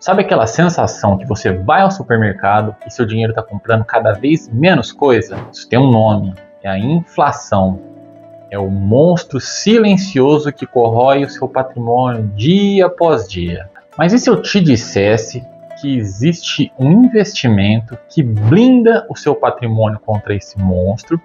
Sabe aquela sensação que você vai ao supermercado e seu dinheiro está comprando cada vez menos coisa? Isso tem um nome, é a inflação. É o monstro silencioso que corrói o seu patrimônio dia após dia. Mas e se eu te dissesse que existe um investimento que blinda o seu patrimônio contra esse monstro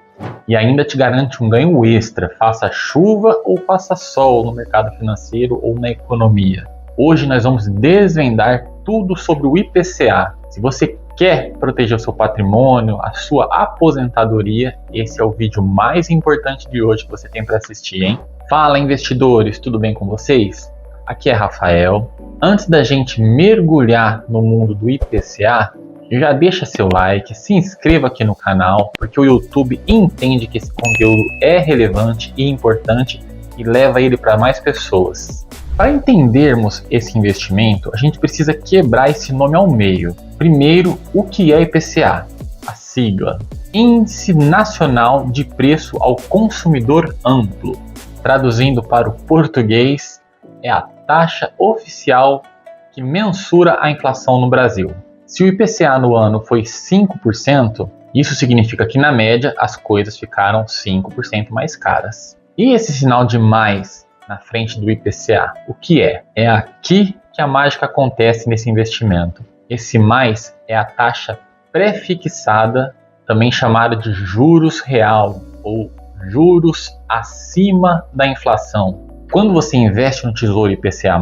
e ainda te garante um ganho extra, faça chuva ou faça sol no mercado financeiro ou na economia? Hoje nós vamos desvendar tudo sobre o IPCA. Se você quer proteger o seu patrimônio, a sua aposentadoria, esse é o vídeo mais importante de hoje que você tem para assistir, hein? Fala, investidores, tudo bem com vocês? Aqui é Rafael. Antes da gente mergulhar no mundo do IPCA, já deixa seu like, se inscreva aqui no canal, porque o YouTube entende que esse conteúdo é relevante e importante e leva ele para mais pessoas. Para entendermos esse investimento, a gente precisa quebrar esse nome ao meio. Primeiro, o que é IPCA? A sigla, Índice Nacional de Preço ao Consumidor Amplo. Traduzindo para o português, é a taxa oficial que mensura a inflação no Brasil. Se o IPCA no ano foi 5%, isso significa que na média as coisas ficaram 5% mais caras. E esse sinal de mais na frente do IPCA, o que é? É aqui que a mágica acontece nesse investimento. Esse mais é a taxa pré-fixada, também chamada de juros real ou juros acima da inflação. Quando você investe no Tesouro IPCA+,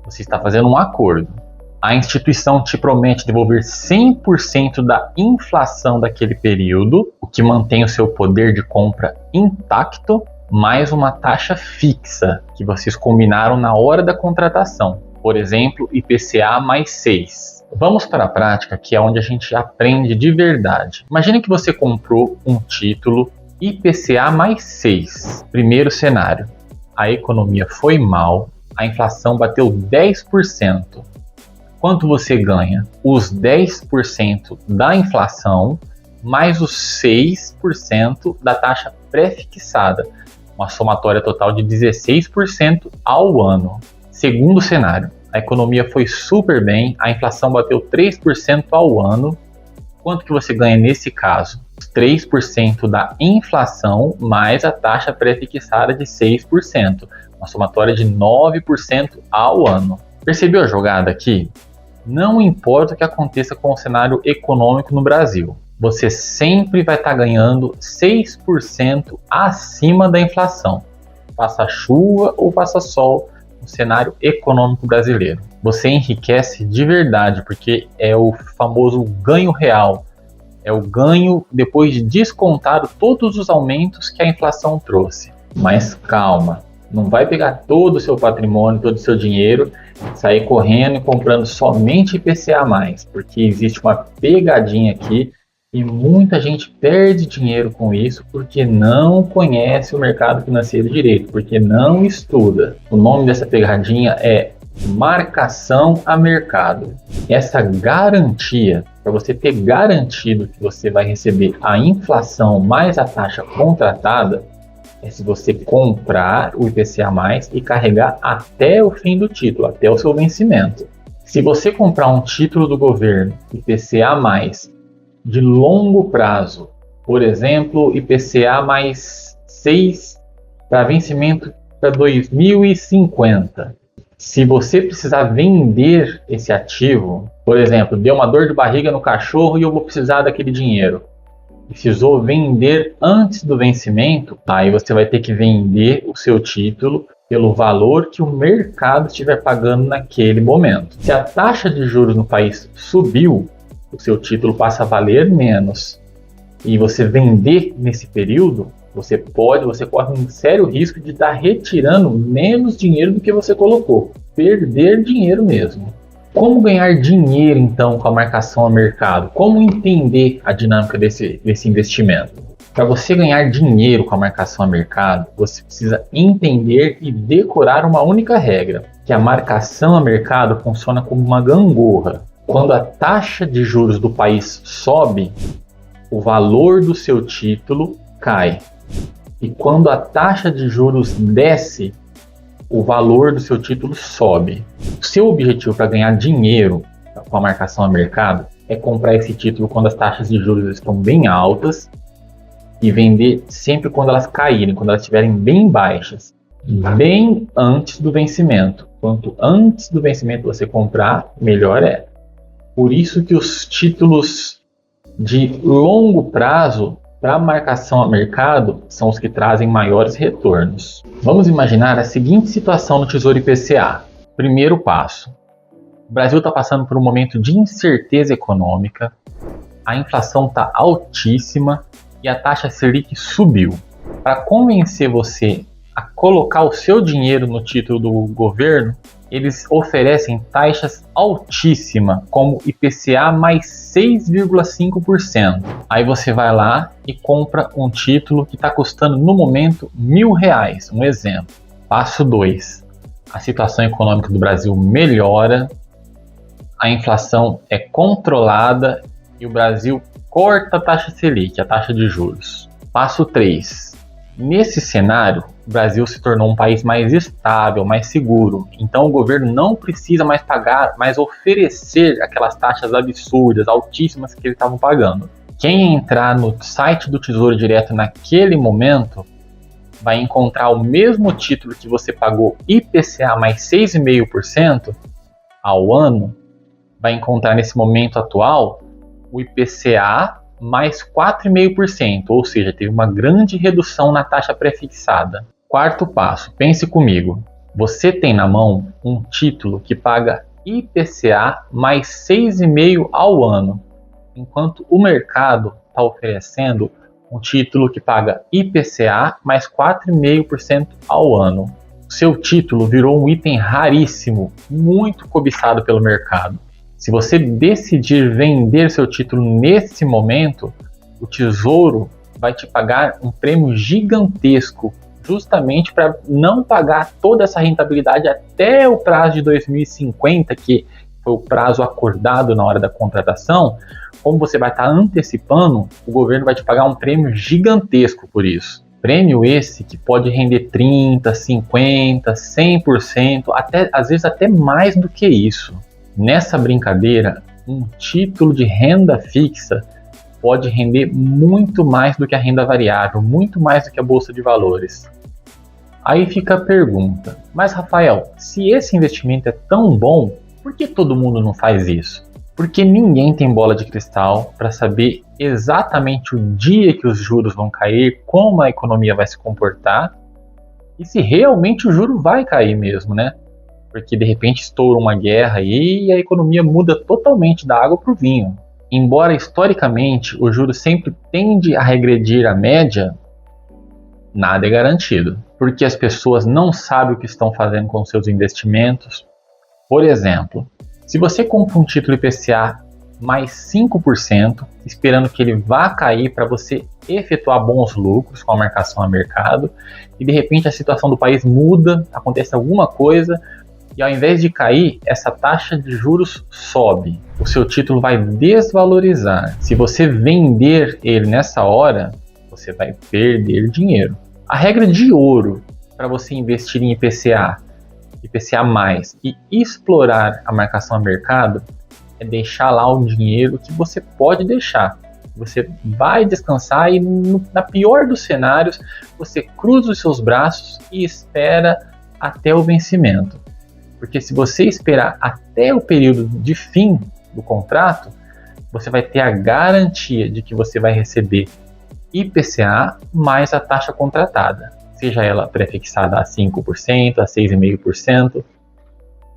você está fazendo um acordo. A instituição te promete devolver 100% da inflação daquele período, o que mantém o seu poder de compra intacto, mais uma taxa fixa que vocês combinaram na hora da contratação. Por exemplo, IPCA mais 6. Vamos para a prática, que é onde a gente aprende de verdade. Imagine que você comprou um título IPCA mais 6. Primeiro cenário. A economia foi mal, a inflação bateu 10%. Quanto você ganha? Os 10% da inflação mais os 6% da taxa pré-fixada. Uma somatória total de 16% ao ano. Segundo cenário, a economia foi super bem, a inflação bateu 3% ao ano. Quanto que você ganha nesse caso? 3% da inflação mais a taxa pré-fixada de 6%, uma somatória de 9% ao ano. Percebeu a jogada aqui? Não importa o que aconteça com o cenário econômico no Brasil, você sempre vai estar ganhando 6% acima da inflação, faça chuva ou faça sol no cenário econômico brasileiro. Você enriquece de verdade, porque é o famoso ganho real. É o ganho depois de descontar todos os aumentos que a inflação trouxe. Mas calma, não vai pegar todo o seu patrimônio, todo o seu dinheiro, sair correndo e comprando somente IPCA+, porque existe uma pegadinha aqui e muita gente perde dinheiro com isso porque não conhece o mercado financeiro direito, porque não estuda. O nome dessa pegadinha é marcação a mercado. Essa garantia, para você ter garantido que você vai receber a inflação mais a taxa contratada, é se você comprar o IPCA+, e carregar até o fim do título, até o seu vencimento. Se você comprar um título do governo IPCA+, de longo prazo, por exemplo, IPCA mais 6 para vencimento para 2050. Se você precisar vender esse ativo, por exemplo, deu uma dor de barriga no cachorro e eu vou precisar daquele dinheiro. Precisou vender antes do vencimento, aí você vai ter que vender o seu título pelo valor que o mercado estiver pagando naquele momento. Se a taxa de juros no país subiu, o seu título passa a valer menos. E você vender nesse período, você corre um sério risco de estar retirando menos dinheiro do que você colocou. Perder dinheiro mesmo. Como ganhar dinheiro, então, com a marcação a mercado? Como entender a dinâmica desse investimento? Para você ganhar dinheiro com a marcação a mercado, você precisa entender e decorar uma única regra, que a marcação a mercado funciona como uma gangorra. Quando a taxa de juros do país sobe, o valor do seu título cai. E quando a taxa de juros desce, o valor do seu título sobe. O seu objetivo para ganhar dinheiro com a marcação a mercado é comprar esse título quando as taxas de juros estão bem altas e vender sempre quando elas caírem, quando elas estiverem bem baixas, bem antes do vencimento. Quanto antes do vencimento você comprar, melhor é. Por isso que os títulos de longo prazo para marcação a mercado são os que trazem maiores retornos. Vamos imaginar a seguinte situação no Tesouro IPCA. Primeiro passo. O Brasil está passando por um momento de incerteza econômica, a inflação está altíssima e a taxa Selic subiu. Para convencer você a colocar o seu dinheiro no título do governo, eles oferecem taxas altíssimas, como IPCA mais 6,5%. Aí você vai lá e compra um título que está custando no momento R$1.000, um exemplo. Passo 2. A situação econômica do Brasil melhora, a inflação é controlada e o Brasil corta a taxa Selic, a taxa de juros. Passo 3. Nesse cenário, o Brasil se tornou um país mais estável, mais seguro. Então o governo não precisa mais pagar, mais oferecer aquelas taxas absurdas, altíssimas que eles estavam pagando. Quem entrar no site do Tesouro Direto naquele momento vai encontrar o mesmo título que você pagou IPCA mais 6,5% ao ano, vai encontrar nesse momento atual o IPCA mais 4,5%, ou seja, teve uma grande redução na taxa prefixada. Quarto passo, pense comigo, você tem na mão um título que paga IPCA mais 6,5% ao ano, enquanto o mercado está oferecendo um título que paga IPCA mais 4,5% ao ano. Seu título virou um item raríssimo, muito cobiçado pelo mercado. Se você decidir vender seu título nesse momento, o Tesouro vai te pagar um prêmio gigantesco, justamente para não pagar toda essa rentabilidade até o prazo de 2050, que foi o prazo acordado na hora da contratação. Como você vai estar antecipando, o governo vai te pagar um prêmio gigantesco por isso. Prêmio esse que pode render 30%, 50%, 100%, às vezes até mais do que isso. Nessa brincadeira, um título de renda fixa pode render muito mais do que a renda variável, muito mais do que a bolsa de valores. Aí fica a pergunta, mas Rafael, se esse investimento é tão bom, por que todo mundo não faz isso? Porque ninguém tem bola de cristal para saber exatamente o dia que os juros vão cair, como a economia vai se comportar e se realmente o juro vai cair mesmo, né? Porque de repente estoura uma guerra aí e a economia muda totalmente da água para o vinho. Embora historicamente o juro sempre tende a regredir à média, nada é garantido, porque as pessoas não sabem o que estão fazendo com seus investimentos. Por exemplo, se você compra um título IPCA mais 5%, esperando que ele vá cair para você efetuar bons lucros com a marcação a mercado, e de repente a situação do país muda, acontece alguma coisa, e ao invés de cair, essa taxa de juros sobe. O seu título vai desvalorizar. Se você vender ele nessa hora, você vai perder dinheiro. A regra de ouro para você investir em IPCA e explorar a marcação a mercado é deixar lá o dinheiro que você pode deixar. Você vai descansar e, na pior dos cenários, você cruza os seus braços e espera até o vencimento. Porque se você esperar até o período de fim do contrato, você vai ter a garantia de que você vai receber IPCA mais a taxa contratada, seja ela prefixada a 5%, a 6,5%.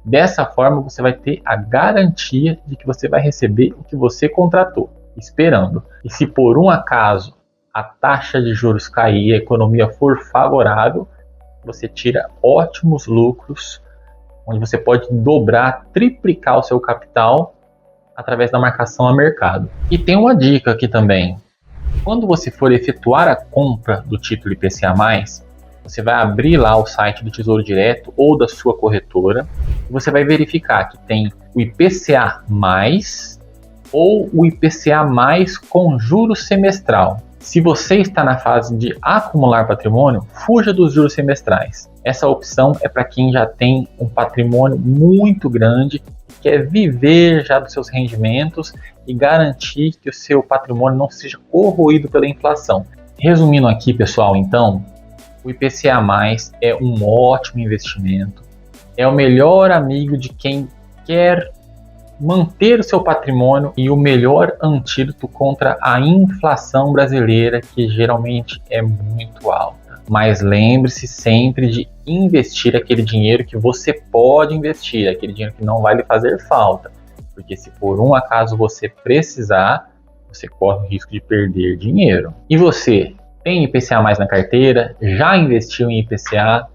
Dessa forma, você vai ter a garantia de que você vai receber o que você contratou, esperando. E se por um acaso a taxa de juros cair e a economia for favorável, você tira ótimos lucros, onde você pode dobrar, triplicar o seu capital através da marcação a mercado. E tem uma dica aqui também. Quando você for efetuar a compra do título IPCA+, você vai abrir lá o site do Tesouro Direto ou da sua corretora e você vai verificar que tem o IPCA+, ou o IPCA+, com juros semestral. Se você está na fase de acumular patrimônio, fuja dos juros semestrais. Essa opção é para quem já tem um patrimônio muito grande, quer viver já dos seus rendimentos e garantir que o seu patrimônio não seja corroído pela inflação. Resumindo aqui, pessoal, então, o IPCA+ é um ótimo investimento, é o melhor amigo de quem quer manter o seu patrimônio e o melhor antídoto contra a inflação brasileira, que geralmente é muito alta. Mas lembre-se sempre de investir aquele dinheiro que você pode investir, aquele dinheiro que não vai lhe fazer falta, porque se por um acaso você precisar, você corre o risco de perder dinheiro. E você, tem IPCA+ na carteira? Já investiu em IPCA?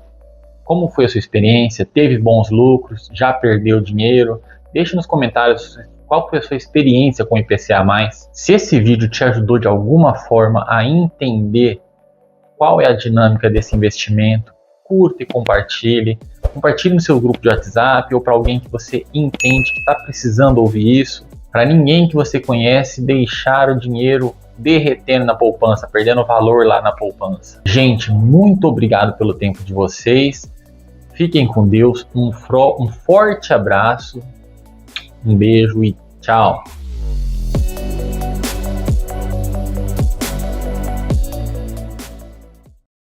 Como foi a sua experiência? Teve bons lucros? Já perdeu dinheiro? Deixe nos comentários qual foi a sua experiência com o IPCA+. Se esse vídeo te ajudou de alguma forma a entender qual é a dinâmica desse investimento, curta e compartilhe. Compartilhe no seu grupo de WhatsApp ou para alguém que você entende que está precisando ouvir isso. Para ninguém que você conhece deixar o dinheiro derretendo na poupança, perdendo valor lá na poupança. Gente, muito obrigado pelo tempo de vocês. Fiquem com Deus. Um forte abraço. Um beijo e tchau!